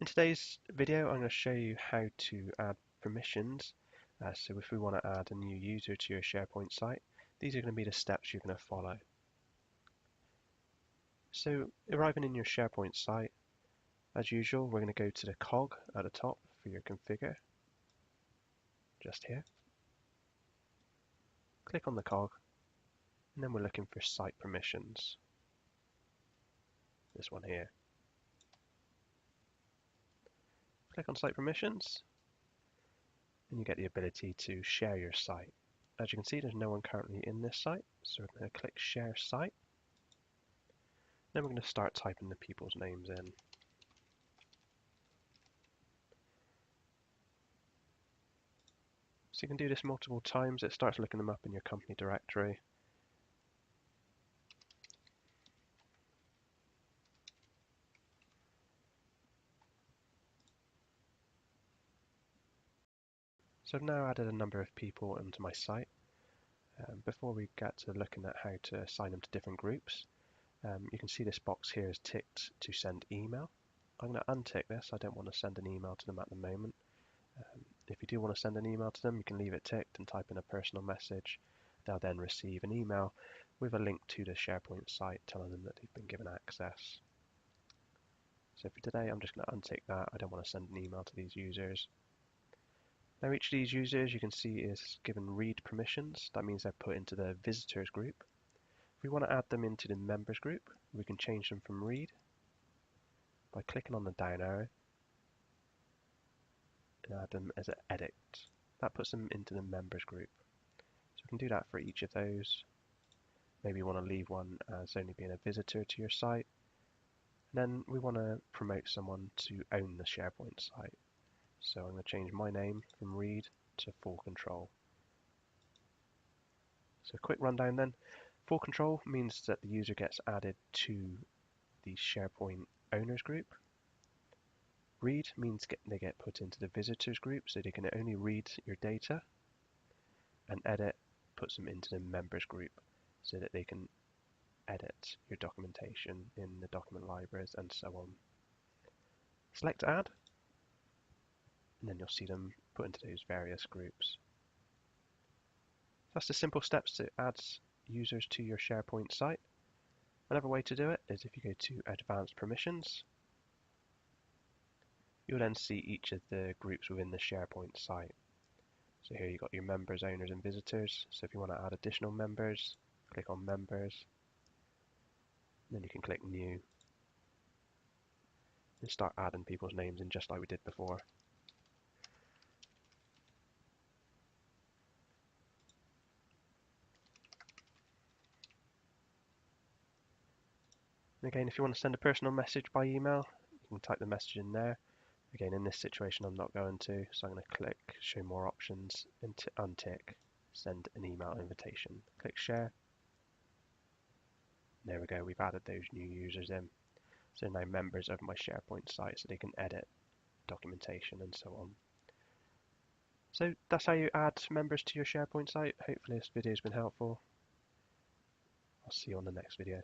In today's video, I'm going to show you how to add permissions. So if we want to add a new user to your SharePoint site, these are going to be the steps you're going to follow. So arriving in your SharePoint site, as usual, we're going to go to the cog at the top for your configure, just here. Click on the cog, and then we're looking for site permissions. This one here. Click on site permissions, and you get the ability to share your site. As you can see, there's no one currently in this site, so we're going to click Share Site. Then we're going to start typing the people's names in. So you can do this multiple times. It starts looking them up in your company directory. So I've now added a number of people into my site. Before we get to looking at how to assign them to different groups, you can see this box here is ticked to send email. I'm going to untick this. I don't want to send an email to them at the moment. If you do want to send an email to them, you can leave it ticked and type in a personal message. They'll then receive an email with a link to the SharePoint site telling them that they've been given access. So for today, I'm just going to untick that. I don't want to send an email to these users. Now each of these users you can see is given read permissions. That means they're put into the visitors group. If we want to add them into the members group, we can change them from read by clicking on the down arrow and add them as an edit. That puts them into the members group. So we can do that for each of those. Maybe you want to leave one as only being a visitor to your site. And then we want to promote someone to own the SharePoint site. So I'm going to change my name from read to full control. So a quick rundown then. Full control means that the user gets added to the SharePoint owners group. Read means they get put into the visitors group so they can only read your data. And edit puts them into the members group so that they can edit your documentation in the document libraries and so on. Select add, and then you'll see them put into those various groups. That's the simple steps to add users to your SharePoint site. Another way to do it is if you go to Advanced Permissions, you'll then see each of the groups within the SharePoint site. So here you've got your members, owners, and visitors. So if you want to add additional members, click on Members, then you can click New, and start adding people's names in just like we did before. And again, if you want to send a personal message by email, you can type the message in there. Again, in this situation, I'm not going to, so I'm going to click Show More Options and untick Send an Email Invitation. Click Share. There we go, we've added those new users in. So now members of my SharePoint site so they can edit documentation and so on. So that's how you add members to your SharePoint site. Hopefully this video has been helpful. I'll see you on the next video.